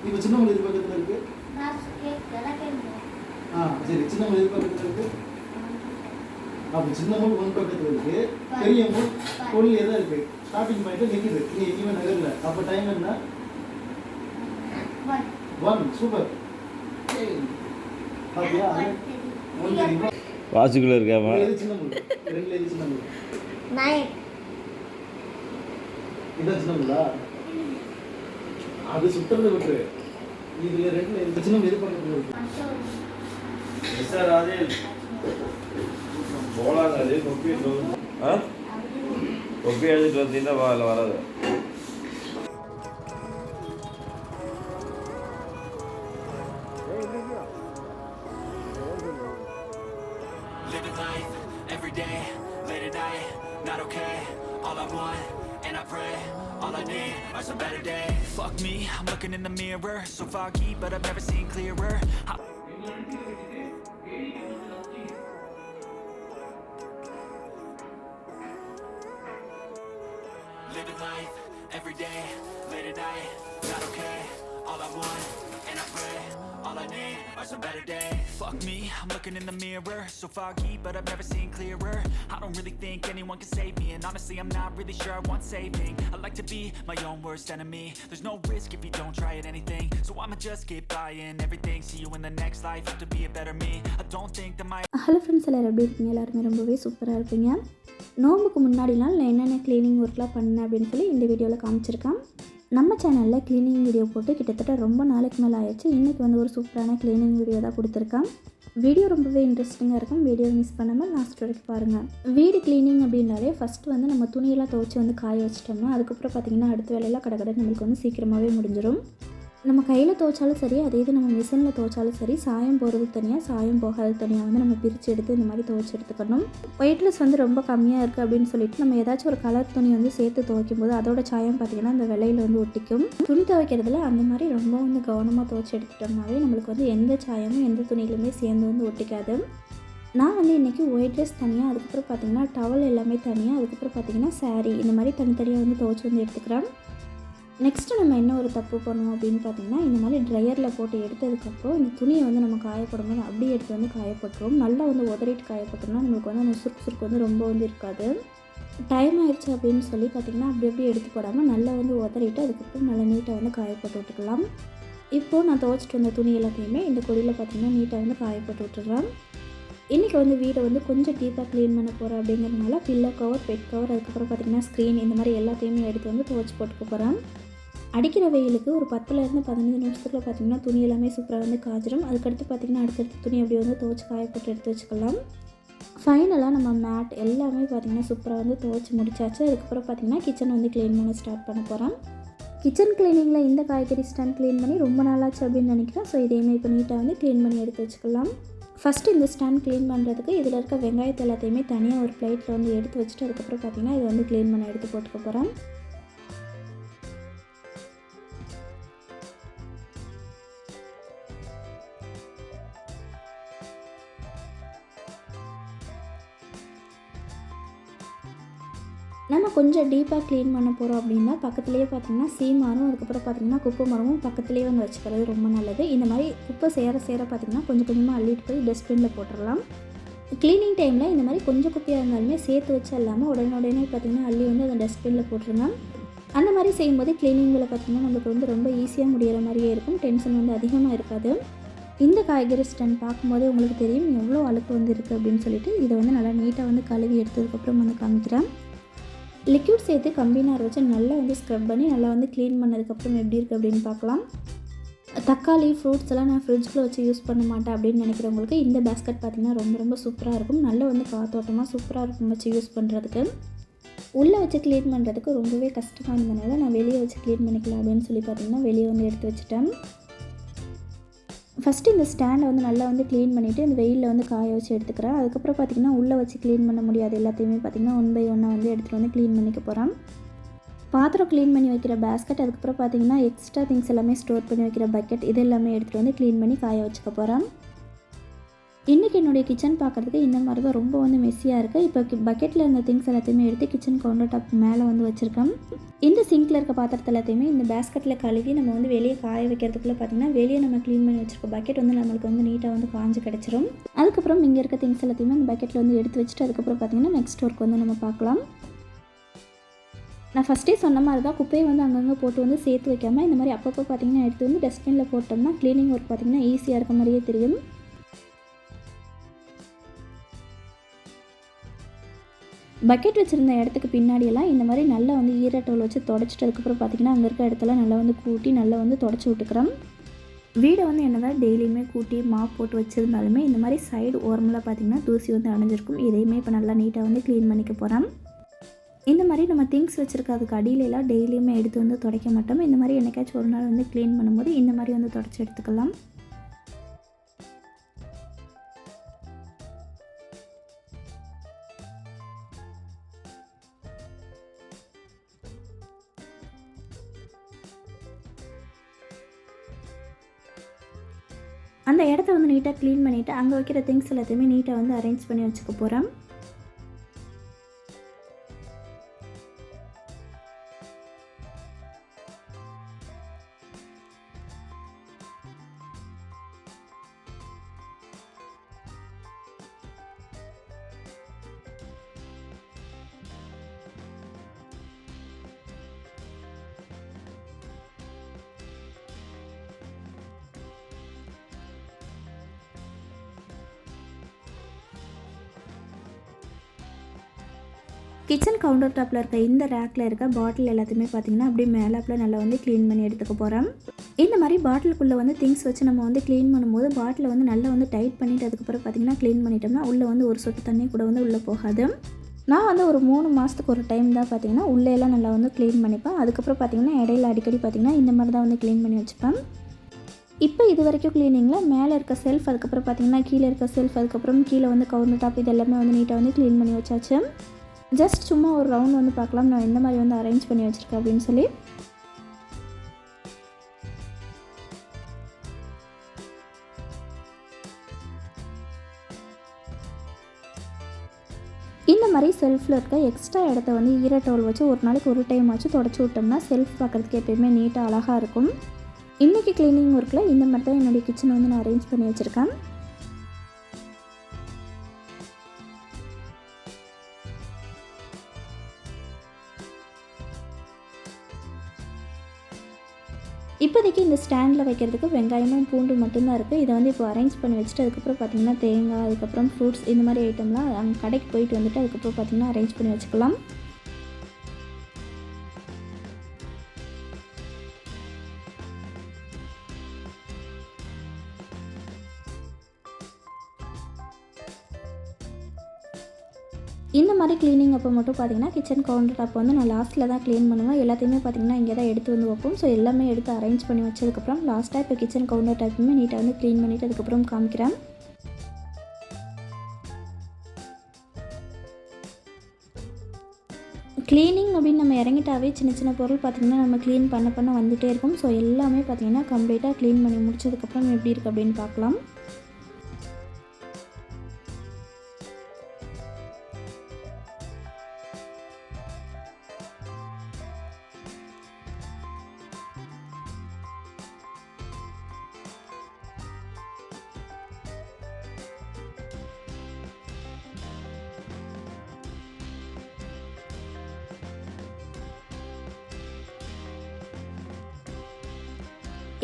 இப்போ சின்னமலை இது பக்கத்தில் இருக்கு. சரி, சின்னமலை இது பக்கத்தில் இருக்கு. அப்போ சின்னமலை ஒன் பக்கத்தில் இருக்கு, பெரிய மூல் பொருள் எதாவது இருக்கு. ஸ்டார்டிங் பாயிண்ட் நிற்குது, நீ எங்கேயுமே நகரல. அப்போ டைம் என்ன? 1. சூப்பர். அப்படியா? வாசிக்குள்ள இருக்காமா? இது சின்னமலை, ரெண்டுல இது சின்னமலை. 9. இதான் சின்னமலா? அது சுத்தறது விட்டு இதுல ரெண்டுல இந்த சின்னமலை இது பக்கத்துல இருக்கு. சார் ராஜேல் போலாங்க. அது கொப்பி கொப்பி எழுதிட்டு வந்தீங்கன்னா வராது. Living life every day, late at night, not okay. All I want, and I pray, all I need are some better days. Fuck me, I'm looking in the mirror, so foggy, but I've never seen clearer. Living life every day, late at night, not okay. All I want, and I pray, all I need are some better days. Fuck me, I'm looking in the mirror, so foggy, but I've never seen clearer. I don't really think anyone can save me, and honestly I'm not really sure I want saving. I like to be my own worst enemy. There's no risk if you don't try at anything, so I'ma just keep buying everything. See you in the next life, have to be a better me. I don't think that my hello friends, எல்லோரும் எப்படி இருக்கீங்க? எல்லாருமே ரொம்பவே சூப்பராக இருப்பீங்க. நோம்புக்கு முன்னாடி நாள் நான் என்னென்ன க்ளீனிங் ஒர்க்லாம் பண்ணேன் அப்படின்னு சொல்லி இந்த வீடியோவில் காமிச்சிருக்கேன். நம்ம சேனலில் க்ளீனிங் வீடியோ போட்டு கிட்டத்தட்ட ரொம்ப நாளைக்கு மேலே ஆயிடுச்சு. இன்றைக்கி வந்து ஒரு சூப்பரான க்ளீனிங் வீடியோ தான் கொடுத்துருக்கேன். வீடியோ ரொம்பவே இன்ட்ரெஸ்டிங்காக இருக்கும். வீடியோ மிஸ் பண்ணாமல் லாஸ்ட் வரைக்கும் பாருங்கள். வீடு க்ளீனிங் அப்படின்னாலே ஃபஸ்ட்டு வந்து நம்ம துணியெல்லாம் துவைச்சி வந்து காய வச்சிட்டோம்னா அதுக்கப்புறம் பார்த்திங்கன்னா அடுத்த வேலையெல்லாம் கடை நம்மளுக்கு வந்து சீக்கிரமாகவே முடிஞ்சிடும். நம்ம கையில் துவைச்சாலும் சரி, அதே இது நம்ம மிஷினில் துவைச்சாலும் சரி, சாயம் போகிறது தனியாக, சாயம் போகாது தனியாக வந்து நம்ம பிரித்து எடுத்து இந்த மாதிரி துவைச்சி எடுத்துக்கணும். ஒயிட்னஸ் வந்து ரொம்ப கம்மியாக இருக்குது அப்படின்னு சொல்லிட்டு நம்ம ஏதாச்சும் ஒரு கலர் துணி வந்து சேர்த்து துவைக்கும் போது அதோட சாயம் பார்த்திங்கன்னா அந்த வெள்ளையில் வந்து ஒட்டிக்கும். துணி துவைக்கிறதுல அந்த மாதிரி ரொம்ப வந்து கவனமாக துவைச்சி எடுத்துட்டோம்னாவே நம்மளுக்கு வந்து எந்த சாயமும் எந்த துணியிலுமே சேர்ந்து வந்து ஒட்டிக்காது. நான் வந்து இன்றைக்கி ஒயிட் ட்ரெஸ் தனியாக, அதுக்கப்புறம் பார்த்திங்கன்னா டவல் எல்லாமே தனியாக, அதுக்கப்புறம் பார்த்திங்கன்னா சாரீ இந்த மாதிரி தனித்தனியாக வந்து துவைச்சி வந்து எடுத்துக்கிறேன். நெக்ஸ்ட்டு நம்ம என்ன ஒரு தப்பு பண்ணுவோம் அப்படின்னு பார்த்திங்கன்னா, இந்த மாதிரி ட்ரையரில் போட்டு எடுத்ததுக்கப்புறம் இந்த துணியை வந்து நம்ம காயப்படும் போது அப்படியே எடுத்து வந்து காயப்பட்டுரும். நல்லா வந்து உதறிட்டு காயப்பட்டோம்னா நம்மளுக்கு வந்து அந்த சுருக்கு வந்து ரொம்ப வந்து இருக்காது. டைம் ஆயிடுச்சு அப்படின்னு சொல்லி பார்த்திங்கன்னா அப்படி எடுத்து போடாமல் நல்லா வந்து உதறிட்டு அதுக்கப்புறம் நல்லா நீட்டாக வந்து காயப்பட்டு விட்டுக்கலாம். இப்போது நான் துவைச்சிட்டு வந்த துணி எல்லாத்தையுமே இந்த கொடியில் பார்த்திங்கன்னா நீட்டாக வந்து காயப்பட்டு விட்டுறேன். இன்றைக்கி வந்து வீடை வந்து கொஞ்சம் டீப்பாக க்ளீன் பண்ண போகிறேன் அப்படிங்கிறதுனால பில்லோ கவர், பெட் கவர், அதுக்கப்புறம் பார்த்திங்கன்னா ஸ்க்ரீன் இந்த மாதிரி எல்லாத்தையுமே எடுத்து வந்து துவைச்சி போட்டுக்க போகிறேன். அடிக்கிற வெயிலுக்கு ஒரு 10லேருந்து 15 நிமிஷத்துக்குள்ள பார்த்திங்கன்னா துணி எல்லாமே சூப்பராக வந்து காய்ச்சிடும். அதுக்கடுத்து பார்த்திங்கன்னா அடுத்தடுத்து துணி அப்படி வந்து துவைச்சி காயப்பட்டு எடுத்து வச்சுக்கலாம். ஃபைனலாக நம்ம மேட் எல்லாமே பார்த்திங்கன்னா சூப்பராக வந்து துவைச்சி முடிச்சாச்சு. அதுக்கப்புறம் பார்த்திங்கன்னா கிச்சன் வந்து க்ளீன் பண்ண ஸ்டார்ட் பண்ண போகிறேன். கிச்சன் க்ளீனிங்கில் இந்த காய்கறி ஸ்டாண்ட் க்ளீன் பண்ணி ரொம்ப நாளாச்சு அப்படின்னு நினைக்கிறேன். ஸோ இதையுமே இப்போ நீட்டாக வந்து க்ளீன் பண்ணி எடுத்து வச்சுக்கலாம். ஃபஸ்ட்டு இந்த ஸ்டாண்ட் க்ளீன் பண்ணுறதுக்கு இதில் இருக்க வெங்காயத்தை எல்லாத்தையுமே தனியாக ஒரு பிளேட்டில் வந்து எடுத்து வச்சுட்டு அதுக்கப்புறம் பார்த்திங்கன்னா இதை வந்து க்ளீன் பண்ண எடுத்து போட்டுக்க போகிறேன். நம்ம கொஞ்சம் டீப்பாக க்ளீன் பண்ண போகிறோம் அப்படின்னா பக்கத்துலேயே பார்த்திங்கன்னா சீமானும் அதுக்கப்புறம் பார்த்திங்கன்னா குப்பை மரமும் பக்கத்துலேயே வந்து வச்சுக்கிறது ரொம்ப நல்லது. இந்த மாதிரி குப்பை சேர பார்த்திங்கன்னா கொஞ்சம் கொஞ்சமாக அள்ளிட்டு போய் டஸ்ட்பினில் போட்டுடலாம். க்ளீனிங் டைமில் இந்த மாதிரி கொஞ்சம் குப்பையாக இருந்தாலுமே சேர்த்து வச்சு இல்லாமல் உடனே பார்த்திங்கன்னா அள்ளி வந்து அந்த டஸ்ட்பினில் போட்டுருங்க. அந்த மாதிரி செய்யும்போது க்ளீனிங்கில் பார்த்திங்கன்னா நம்மளுக்கு வந்து ரொம்ப ஈஸியாக முடிகிற மாதிரியே இருக்கும். டென்ஷன் வந்து அதிகமாக இருக்காது. இந்த காய்கறி ஸ்டாண்ட் பார்க்கும்போது உங்களுக்கு தெரியும் எவ்வளோ அழுக்கு வந்து இருக்குது அப்படின்னு சொல்லிட்டு இதை வந்து நல்லா நீட்டாக வந்து கழுவி எடுத்ததுக்கப்புறம் வந்து காமிக்கிறேன். லிக்விட் சேர்த்து கம்பினார் வச்சு நல்லா வந்து ஸ்க்ரப் பண்ணி நல்லா வந்து க்ளீன் பண்ணதுக்கப்புறம் எப்படி இருக்குது அப்படின்னு பார்க்கலாம். தக்காளி, ஃப்ரூட்ஸ் எல்லாம் நான் ஃப்ரிட்ஜில் வச்சு யூஸ் பண்ண மாட்டேன் அப்படின்னு நினைக்கிறவங்களுக்கு இந்த பேஸ்கெட் பார்த்திங்கன்னா ரொம்ப ரொம்ப சூப்பராக இருக்கும். நல்லா வந்து காத்தோட்டமாக சூப்பராக இருக்கும் வச்சு யூஸ் பண்ணுறதுக்கு. உள்ளே வச்சு க்ளீன் பண்ணுறதுக்கு ரொம்பவே கஷ்டமாக இருந்தனால நான் வெளியே வச்சு க்ளீன் பண்ணிக்கலாம் அப்படின்னு சொல்லி பார்த்திங்கன்னா வெளியே வந்து எடுத்து வச்சுட்டேன். ஃபஸ்ட்டு இந்த ஸ்டாண்டை வந்து நல்லா வந்து க்ளீன் பண்ணிவிட்டு இந்த வெயிலில் வந்து காய வச்சு எடுத்துக்கிறேன். அதுக்கப்புறம் பார்த்திங்கன்னா உள்ளே வச்சு க்ளீன் பண்ண முடியாது எல்லாத்தையுமே பார்த்திங்கன்னா 1 by 1 வந்து எடுத்துகிட்டு வந்து க்ளீன் பண்ணிக்க போகிறேன். பாத்திரம் க்ளீன் பண்ணி வைக்கிற பேஸ்கெட், அதுக்கப்புறம் பார்த்திங்கன்னா எக்ஸ்ட்ரா திங்ஸ் எல்லாமே ஸ்டோர் பண்ணி வைக்கிற பக்கெட், இது எல்லாமே எடுத்துகிட்டு வந்து க்ளீன் பண்ணி காய வச்சுக்க போகிறேன். இன்றைக்கி என்னுடைய கிச்சன் பார்க்குறதுக்கு இந்த மாதிரி தான் ரொம்ப வந்து மெஸ்ஸியாக இருக்குது. இப்போ பக்கெட்டில் இருந்த திங்ஸ் எல்லாத்தையுமே எடுத்து கிச்சன் கவுண்டர் டாப் மேலே வந்து வச்சுருக்கேன். இந்த சிங்கில் இருக்க பாத்திரத்தை எல்லாத்தையுமே இந்த பேஸ்கெட்டில் கழுவி நம்ம வந்து வெளியே காய வைக்கிறதுக்குள்ளே பார்த்திங்கன்னா வெளியே நம்ம க்ளீன் பண்ணி வச்சுருக்கோம் பக்கெட் வந்து நம்மளுக்கு வந்து நீட்டாக வந்து காஞ்சு கிடச்சிரும். அதுக்கப்புறம் இங்கே இருக்க திங்ஸ் எல்லாத்தையுமே அந்த பக்கெட்டில் வந்து எடுத்து வச்சுட்டு அதுக்கப்புறம் பார்த்திங்கன்னா நெக்ஸ்ட் ஒர்க் வந்து நம்ம பார்க்கலாம். நான் ஃபஸ்ட்டே சொன்ன மாதிரி தான் குப்பையை வந்து அங்கங்கே போட்டு வந்து சேர்த்து வைக்காமல் இந்த மாதிரி அப்பப்போ பார்த்திங்கன்னா எடுத்து வந்து டஸ்ட்பினில் போட்டோம்னா க்ளீனிங் ஒர்க் பார்த்திங்கன்னா ஈஸியாக இருக்க மாதிரியே தெரியும். பக்கெட் வச்சுருந்த இடத்துக்கு பின்னாடியெல்லாம் இந்த மாதிரி நல்லா வந்து ஈரட்டோல் வச்சு தொடச்சிட்டு அதுக்கப்புறம் பார்த்திங்கன்னா அங்கே இருக்க இடத்துல நல்லா வந்து கூட்டி நல்லா வந்து தொடச்சி விட்டுக்கிறோம். வீடை வந்து என்ன தான் டெய்லியுமே கூட்டி மாப் போட்டு வச்சுருந்தாலுமே இந்த மாதிரி சைடு ஓரமெல்லாம் பார்த்திங்கன்னா தூசி வந்து அடைஞ்சிருக்கும். இதையுமே இப்போ நல்லா நீட்டாக வந்து க்ளீன் பண்ணிக்க போகிறோம். இந்த மாதிரி நம்ம திங்ஸ் வச்சுருக்கிறதுக்கு அடியிலலாம் டெய்லியுமே எடுத்து வந்து துடைக்க மாட்டோம். இந்த மாதிரி என்னைக்காச்சும் ஒரு நாள் வந்து க்ளீன் பண்ணும்போது இந்த மாதிரி வந்து தொடச்சி எடுத்துக்கலாம். அந்த இடத்த வந்து நீட்டாக க்ளீன் பண்ணிவிட்டு அங்கே வைக்கிற திங்ஸ் எல்லாத்தையுமே நீட்டாக வந்து அரேஞ்ச் பண்ணி வச்சுக்க போகிறேன். கிச்சன் கவுண்டர் டாப்பில் இருக்க இந்த ரேக்கில் இருக்க பாட்டில் எல்லாத்தையுமே பார்த்திங்கன்னா அப்படியே மேலாப்பில் நல்லா வந்து க்ளீன் பண்ணி எடுத்துக்க போகிறேன். இந்த மாதிரி பாட்டிலுக்குள்ளே வந்து திங்ஸ் வச்சு நம்ம வந்து க்ளீன் பண்ணும்போது பாட்டிலை வந்து நல்லா வந்து டைட் பண்ணிவிட்டு அதுக்கப்புறம் பார்த்திங்கன்னா க்ளீன் பண்ணிட்டோம்னா உள்ளே வந்து ஒரு சொட்டு தண்ணி கூட வந்து உள்ளே போகாது. நான் வந்து ஒரு 3 மாதத்துக்கு ஒரு டைம் தான் பார்த்திங்கன்னா உள்ளேலாம் நல்லா வந்து க்ளீன் பண்ணிப்பேன். அதுக்கப்புறம் பார்த்திங்கன்னா இடையில அடிக்கடி பார்த்திங்கன்னா இந்த மாதிரி தான் வந்து க்ளீன் பண்ணி வச்சுப்பேன். இப்போ இது வரைக்கும் க்ளீனிங்கில் மேலே இருக்க செல்ஃப் அதுக்கப்புறம் பார்த்திங்கன்னா கீழே இருக்க செல்ஃப் அதுக்கப்புறம் கீழே வந்து கவுண்டர் டாப் இது எல்லாமே வந்து நீட்டாக வந்து க்ளீன் பண்ணி வச்சாச்சு. ஜஸ்ட் சும்மா ஒரு ரவுண்ட் வந்து பார்க்கலாம் நான் எந்த மாதிரி வந்து அரேஞ்ச் பண்ணி வச்சுருக்கேன் அப்படின்னு சொல்லி. இந்த மாதிரி செல்ஃபில் இருக்க எக்ஸ்ட்ரா இடத்த வந்து ஈரட்டோல் வச்சு ஒரு நாளைக்கு ஒரு டைம் ஆச்சு தொடச்சி விட்டோம்னா செல்ஃப் பார்க்குறதுக்கு எப்பயுமே நீட்டாக அழகாக இருக்கும். இன்றைக்கி க்ளீனிங் ஒர்க்கில் இந்த மாதிரி தான் என்னுடைய கிச்சனை வந்து நான் அரேஞ்ச் பண்ணி வச்சுருக்கேன். இப்போதைக்கு இந்த ஸ்டாண்டில் வைக்கிறதுக்கு வெங்காயமும் பூண்டு மட்டும்தான் இருக்குது. இதை வந்து இப்போ அரேஞ்ச் பண்ணி வச்சுட்டு அதுக்கப்புறம் பார்த்திங்கன்னா தேங்காய் அதுக்கப்புறம் ஃப்ரூட்ஸ் இந்த மாதிரி ஐட்டம்லாம் அங்கே கடைக்கு போயிட்டு வந்துட்டு அதுக்கப்புறம் பார்த்திங்கன்னா அரேஞ்ச் பண்ணி வச்சுக்கலாம். இந்த மாதிரி க்ளீனிங் அப்போ மட்டும் பார்த்திங்கன்னா கிச்சன் கவுண்டர் டாப் வந்து நான் லாஸ்ட்டில் தான் க்ளீன் பண்ணுவேன். எல்லாத்தையுமே பார்த்திங்கன்னா இங்கே தான் எடுத்து வந்து வைப்போம். ஸோ எல்லாமே எடுத்து அரேஞ்ச் பண்ணி வச்சதுக்கப்புறம் லாஸ்ட்டாக இப்போ கிச்சன் கவுண்டர் டாப்புமே நீட்டாக வந்து க்ளீன் பண்ணிவிட்டு அதுக்கப்புறம் காமிக்கிறேன். க்ளீனிங் அப்படின்னு நம்ம இறங்கிட்டாவே சின்ன சின்ன பொருள் பார்த்திங்கன்னா நம்ம க்ளீன் பண்ண வந்துகிட்டே இருக்கும். ஸோ எல்லாமே பார்த்திங்கன்னா கம்ப்ளீட்டாக க்ளீன் பண்ணி முடிச்சதுக்கப்புறம் எப்படி இருக்குது அப்படின்னு பார்க்கலாம்.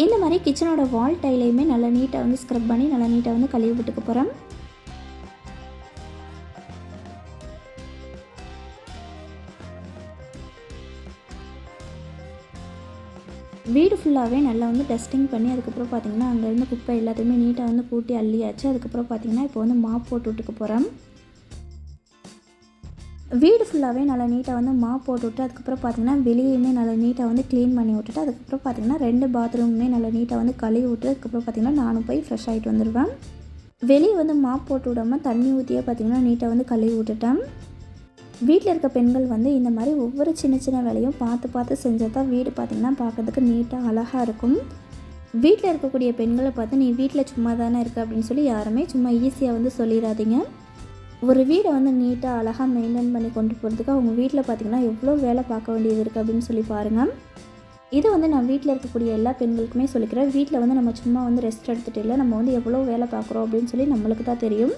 இந்த மாதிரி கிச்சனோட வால் டைலையுமே நல்லா நீட்டாக வந்து ஸ்க்ரப் பண்ணி நல்லா நீட்டாக வந்து கழுவி விட்டுக்க போகிறேன். வீடு ஃபுல்லாகவே நல்லா வந்து டஸ்டிங் பண்ணி அதுக்கப்புறம் பார்த்திங்கன்னா அங்கேருந்து குப்பை எல்லாத்தையுமே நீட்டாக வந்து கூட்டி அள்ளியாச்சு. அதுக்கப்புறம் பார்த்திங்கன்னா இப்போ வந்து மாப் போட்டு விட்டுக்க போகிறேன். வீடு ஃபுல்லாகவே நல்லா நீட்டாக வந்து மாப் போட்டு விட்டு அதுக்கப்புறம் பார்த்திங்கன்னா வெளியுமே நல்லா நீட்டாக வந்து க்ளீன் பண்ணி விட்டுட்டு அதுக்கப்புறம் பார்த்திங்கன்னா 2 பாத்ரூமுமே நல்லா நீட்டாக வந்து கழுவி விட்டு அதுக்கப்புறம் பார்த்திங்கன்னா நானும் போய் ஃப்ரெஷ் ஆகிட்டு வந்துடுவேன். வெளியே வந்து மாப் போட்டு விடாமல் தண்ணி ஊற்றியே பார்த்திங்கன்னா நீட்டாக வந்து கழுவி விட்டுட்டேன். வீட்டில் இருக்க பெண்கள் வந்து இந்த மாதிரி ஒவ்வொரு சின்ன சின்ன வேலையும் பார்த்து பார்த்து செஞ்சால் தான் வீடு பார்த்திங்கன்னா பார்க்குறதுக்கு நீட்டாக அழகாக இருக்கும். வீட்டில் இருக்கக்கூடிய பெண்களை பார்த்து நீ வீட்டில் சும்மா தானே இருக்க அப்படின்னு சொல்லி யாருமே சும்மா ஈஸியாக வந்து சொல்லிடாதீங்க. ஒரு வீடை வந்து நீட்டாக அழகாக மெயின்டைன் பண்ணி கொண்டு போகிறதுக்கு அவங்க வீட்டில் பார்த்திங்கன்னா எவ்வளோ வேலை பார்க்க வேண்டியது இருக்குது அப்படின்னு சொல்லி பாருங்கள். இது வந்து நான் வீட்டில் இருக்கக்கூடிய எல்லா பெண்களுக்குமே சொல்லிக்கிறேன். வீட்டில் வந்து நம்ம சும்மா வந்து ரெஸ்ட் எடுத்துகிட்டு இல்லை, நம்ம வந்து எவ்வளோ வேலை பார்க்குறோம் அப்படின்னு சொல்லி நம்மளுக்கு தான் தெரியும்.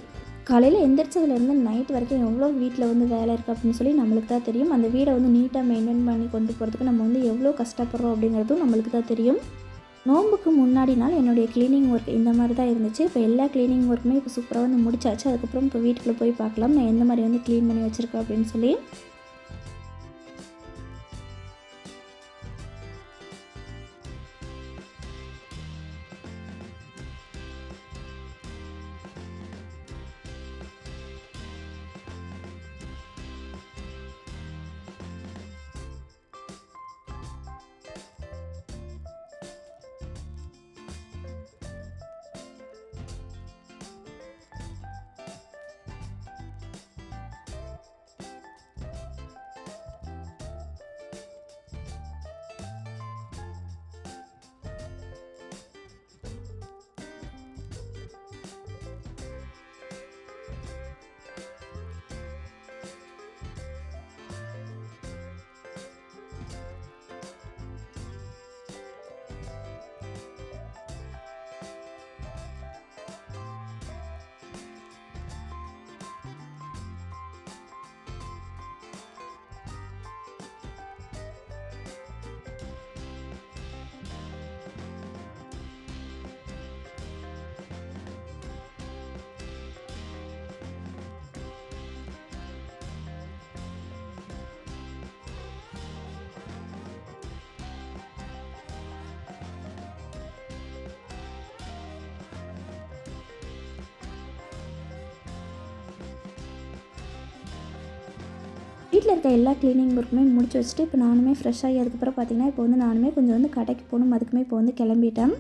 காலையில் எந்திரிச்சதுலேருந்து நைட் வரைக்கும் எவ்வளோ வீட்டில் வந்து வேலை இருக்குது அப்படின்னு சொல்லி நம்மளுக்கு தான் தெரியும். அந்த வீடை வந்து நீட்டாக மெயின்டைன் பண்ணி கொண்டு போகிறதுக்கு நம்ம வந்து எவ்வளோ கஷ்டப்படுறோம் அப்படிங்கிறதும் நம்மளுக்கு தான் தெரியும். நோம்புக்கு முன்னாடி நாள் என்னுடைய க்ளீனிங் ஒர்க் இந்த மாதிரி தான் இருந்துச்சு. இப்போ எல்லா க்ளீனிங் ஒர்க்குமே இப்போ சூப்பராக வந்து முடிச்சாச்சு. அதுக்கப்புறம் இப்போ வீட்டுக்குள்ளே போய் பார்க்கலாம் நான் எந்த மாதிரி வந்து க்ளீன் பண்ணி வச்சுருக்கேன் அப்படின்னு சொல்லி. வீட்டில் இருக்க எல்லா க்ளீனிங் ஒர்க்குமே முடிச்சு வச்சுட்டு இப்போ நானுமே ஃப்ரெஷ் ஆகி அதுக்கப்புறம் பார்த்திங்கன்னா இப்போ வந்து நானுமே கொஞ்சம் வந்து கடைக்கு போகணும். அதுக்குமே இப்போ வந்து கிளம்பிட்டேன்.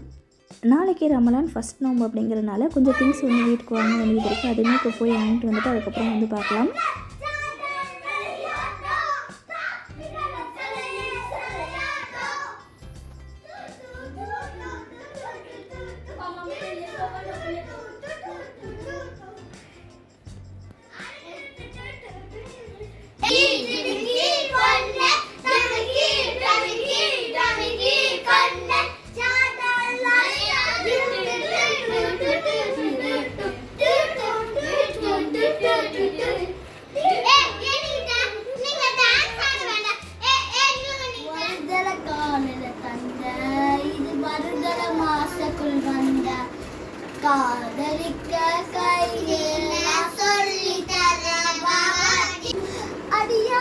நாளைக்கு ரமலான் ஃபஸ்ட் நோம்பு அப்படிங்கிறதுனால கொஞ்சம் திங்ஸ் வந்து வீட்டுக்கு வாங்க வேண்டியது இருக்குது. அதுவுமே இப்போ போய் வாங்கிட்டு வந்துட்டு அதுக்கப்புறம் வந்து பார்க்கலாம். காதலிக்க கையில் சொல்லி தர அடியா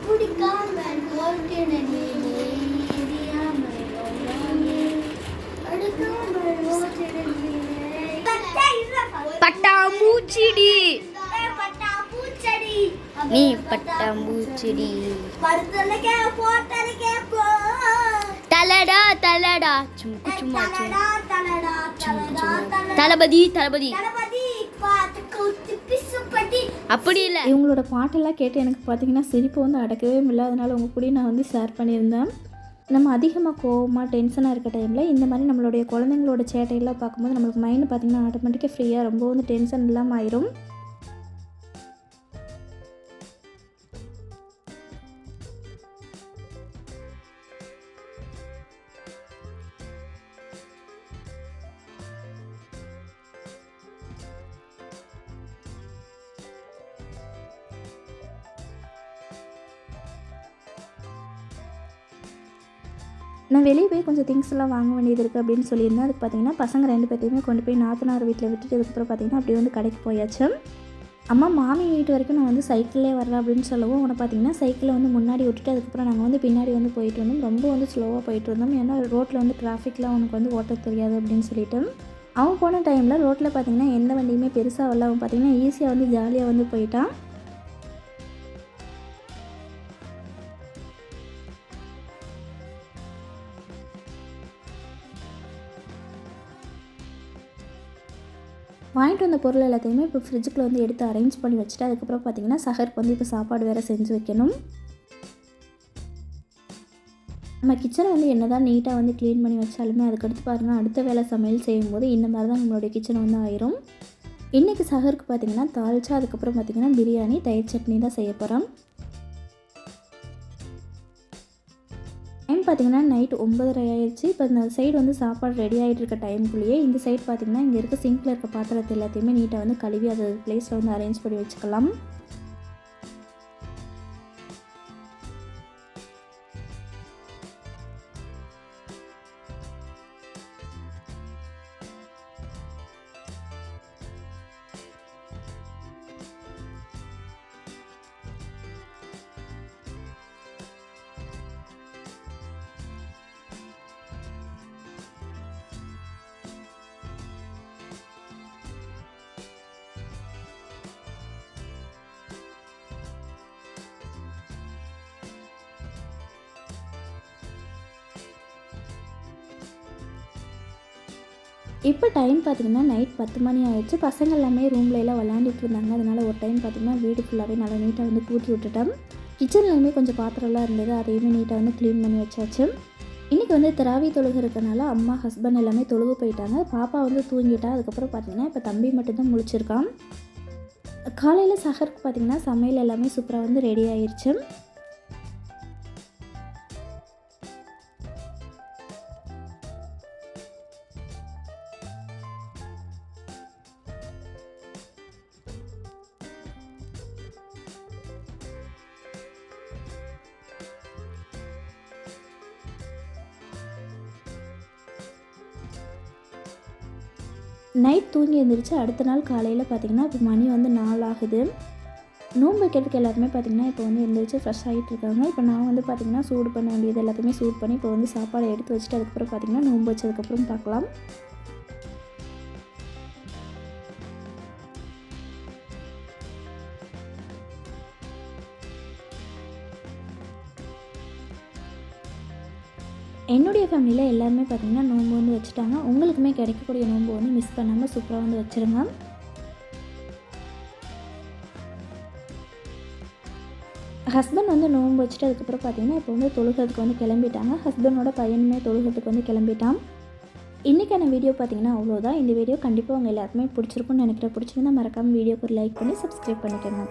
பிடிக்காமல் பட்டாம்பூச்சிடி நீ பட்டாம்பூச்சிடி தலடா தலடா சும்மா சும்மா தளபதி தளபதி அப்படி இல்லை. இவங்களோட பாட்டெல்லாம் கேட்டு எனக்கு பார்த்திங்கன்னா சிரிப்பு வந்து அடக்கவே முடியல. அதனால் உங்கள் கூட நான் வந்து ஷேர் பண்ணியிருந்தேன். நம்ம அதிகமாக கோவமாக டென்ஷனாக இருக்க டைமில் இந்த மாதிரி நம்மளுடைய குழந்தைங்களோட சேட்டையெல்லாம் பார்க்கும்போது நம்மளுக்கு மைண்டு பார்த்திங்கன்னா ஆட்டோமேட்டிக்காக ஃப்ரீயாக ரொம்ப வந்து டென்ஷன் இல்லாமல் ஆயிரும். நான் வெளியே போய் கொஞ்சம் திங்ஸ் எல்லாம் வாங்க வேண்டியது இருக்குது அப்படின்னு சொல்லியிருந்தேன். அதுக்கு பார்த்திங்கன்னா பசங்க 2 பேர்த்தையுமே கொண்டு போய் நாத்தனார் வீட்டில் விட்டுட்டு அதுக்கப்புறம் பார்த்திங்கன்னா அப்படியே வந்து கடைக்கு போயாச்சு. அம்மா மாமி வீட்டு வரைக்கும் நான் வந்து சைக்கிளே வரேன் அப்படின்னு சொல்லவும் அவனை பார்த்திங்கன்னா சைக்கிளை வந்து முன்னாடி விட்டுட்டு அதுக்கப்புறம் நாங்கள் வந்து பின்னாடி வந்து போயிட்டு வந்தோம். ரொம்ப வந்து ஸ்லோவாக போயிட்டு இருந்தோம். ஏன்னா ரோட்டில் வந்து டிராஃபிக்லாம் அவனுக்கு வந்து ஓட்ட தெரியாது அப்படின்னு சொல்லிட்டு அவன் போன டைமில் ரோட்டில் பார்த்திங்கன்னா எந்த வண்டியுமே பெருசாக வரல. அவன் பார்த்திங்கன்னா ஈஸியாக வந்து ஜாலியாக வந்து போயிட்டான். வாங்கிட்டு வந்த பொருள் எல்லாத்தையுமே இப்போ ஃப்ரிட்ஜுக்குள்ளே வந்து எடுத்து அரேஞ்ச் பண்ணி வச்சுட்டு அதுக்கப்புறம் பார்த்திங்கன்னா சஹருக்கு வந்து இப்போ சாப்பாடு வேறு செஞ்சு வைக்கணும். நம்ம கிச்சனை வந்து என்ன தான் நீட்டாக வந்து க்ளீன் பண்ணி வச்சாலுமே அதுக்கடுத்து பாருங்கள் அடுத்த வேலை சமையல் செய்யும்போது இந்த மாதிரி தான் நம்மளுடைய கிச்சனை வந்து ஆயிரும். இன்றைக்கி சஹருக்கு பார்த்திங்கன்னா தால்ச்சா, அதுக்கப்புறம் பார்த்திங்கன்னா பிரியாணி, தயிர் சட்னி தான் செய்ய போகிறோம். டைம் பார்த்திங்கன்னா நைட் 9:30 ஆயிடுச்சு. இப்போ இந்த சைடு வந்து சாப்பாடு ரெடி ஆகிட்டு இருக்க டைமுக்குள்ளேயே இந்த சைடு பார்த்திங்கன்னா இங்கே இருக்க சிங்கில் இருக்க பாத்திரத்தை எல்லாத்தையுமே நீட்டாக வந்து கழுவி அது பிளேஸில் வந்து அரேஞ்ச் பண்ணி வச்சுக்கலாம். இப்போ டைம் பார்த்திங்கன்னா நைட் 10 மணி ஆயிடுச்சு. பசங்க எல்லாமே ரூமில் எல்லாம் விளையாண்டுட்டு இருந்தாங்க. அதனால் ஒரு டைம் பார்த்திங்கன்னா வீடு ஃபுல்லாகவே நல்லா நீட்டாக வந்து கூட்டி விட்டுட்டேன். கிச்சன்லேயுமே கொஞ்சம் பாத்திரம்லாம் இருந்தது, அதையுமே நீட்டாக வந்து க்ளீன் பண்ணி வச்சாச்சு. இன்றைக்கி வந்து தராவி தொழுகை இருக்கனால அம்மா ஹஸ்பண்ட் எல்லாமே தொழுகு போயிட்டாங்க. பாப்பா வந்து தூங்கிட்டா. அதுக்கப்புறம் பார்த்திங்கன்னா இப்போ தம்பி மட்டும்தான் முழிச்சிருக்கான். காலையில் சஹருக்கு பார்த்திங்கன்னா சமையல் எல்லாமே சூப்பராக வந்து ரெடி ஆயிடுச்சு. நைட் தூங்கி எழுந்திரிச்சு அடுத்த நாள் காலையில் பார்த்திங்கன்னா இப்போ மணி வந்து 4 ஆகுது. நோன்பு வைக்கிறதுக்கு எல்லாருமே பார்த்திங்கன்னா இப்போ வந்து எழுந்திரிச்சு ஃப்ரெஷ் ஆகிட்டு இருக்காங்க. இப்போ நான் வந்து பார்த்திங்கன்னா சூடு பண்ண வேண்டியது எல்லாத்தையுமே சூடு பண்ணி இப்போ வந்து சாப்பாடை எடுத்து வச்சுட்டு அதுக்கப்புறம் பார்த்திங்கன்னா நோன்பு வச்சதுக்கப்புறம் பார்க்கலாம். என்னுடைய ஃபேமிலியில் எல்லாருமே பார்த்திங்கன்னா நோன்பு வந்து வச்சுட்டாங்க. உங்களுக்குமே கிடைக்கக்கூடிய நோன்பு வந்து மிஸ் பண்ணாமல் சூப்பராக வந்து வச்சுருங்க. ஹஸ்பண்ட் வந்து நோன்பு வச்சுட்டு அதுக்கப்புறம் பார்த்திங்கன்னா இப்போ வந்து தொழுகிறதுக்கு வந்து கிளம்பிட்டாங்க. ஹஸ்பண்டோட பையனுமே தொழுகிறதுக்கு வந்து கிளம்பிட்டான். இன்றைக்கான வீடியோ பார்த்திங்கன்னா அவ்வளோதான். இந்த வீடியோ கண்டிப்பாக உங்கள் எல்லாருக்குமே பிடிச்சிருக்குன்னு நினைக்கிறேன். பிடிச்சிருந்தா மறக்காமல் வீடியோக்கு ஒரு லைக் பண்ணி சப்ஸ்கிரைப் பண்ணிக்கோங்க.